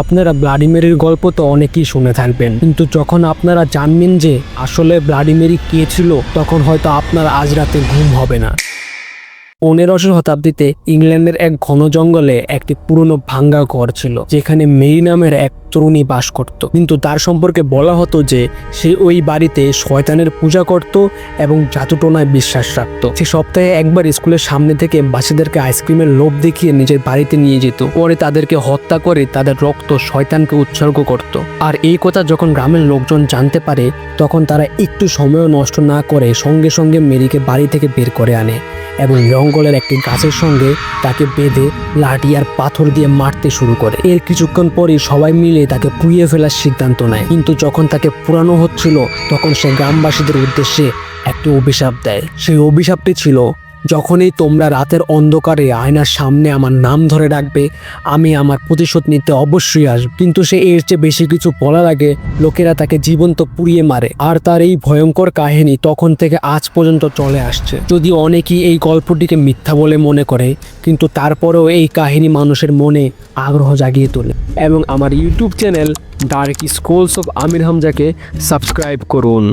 আপনারা ব্লাডি মেরির গল্প তো অনেকেই শুনে থাকবেন, কিন্তু যখন আপনারা জানবেন যে আসলে ব্লাডি মেরি কে ছিল, তখন হয়তো আপনার আজ রাতে ঘুম হবে না। 15শো শতাব্দীতে ইংল্যান্ডের এক ঘন জঙ্গলে একটি পুরনো ভাঙ্গা ঘর ছিল, যেখানে মেরি নামের এক তরুণী বাস করত। কিন্তু তার সম্পর্কে বলা হতো যে সে ওই বাড়িতে শয়তানের পূজা করত এবং জাদুটোনায় বিশ্বাস রাখত। সে সপ্তাহে একবার স্কুলের সামনে থেকে বাচ্চাদেরকে আইসক্রিমের লোভ দেখিয়ে নিজের বাড়িতে নিয়ে যেত, পরে তাদেরকে হত্যা করে তাদের রক্ত শয়তানকে উৎসর্গ করত। আর এই কথা যখন গ্রামের লোকজন জানতে পারে, তখন তারা একটু সময়ও নষ্ট না করে সঙ্গে সঙ্গে মেরিকে বাড়ি থেকে বের করে আনে এবং জঙ্গলের একটি গাছের সঙ্গে তাকে বেঁধে লাঠি আর পাথর দিয়ে মারতে শুরু করে। এর কিছুক্ষণ পরই সবাই মিলে তাকে পুড়িয়ে ফেলার সিদ্ধান্ত নেয়। কিন্তু যখন তাকে পুরানো হচ্ছিল, তখন সে গ্রামবাসীদের উদ্দেশ্যে একটি অভিশাপ দেয়। সেই অভিশাপটি ছিল, যখনই তোমরা রাতের অন্ধকারে আয়নার সামনে আমার নাম ধরে ডাকবে, আমি আমার প্রতিশোধ নিতে অবশ্যই আসব। কিন্তু সে এর চেয়ে বেশি কিছু বলার আগে লোকেরা তাকে জীবন্ত পুড়িয়ে মারে। আর তার এই ভয়ঙ্কর কাহিনী তখন থেকে আজ পর্যন্ত চলে আসছে। যদিও অনেকেই এই গল্পটিকে মিথ্যা বলে মনে করে, কিন্তু তারপরেও এই কাহিনী মানুষের মনে আগ্রহ জাগিয়ে তোলে। এবং আমার YouTube channel Dark Scrolls of Amir হামজাকে সাবস্ক্রাইব করুন।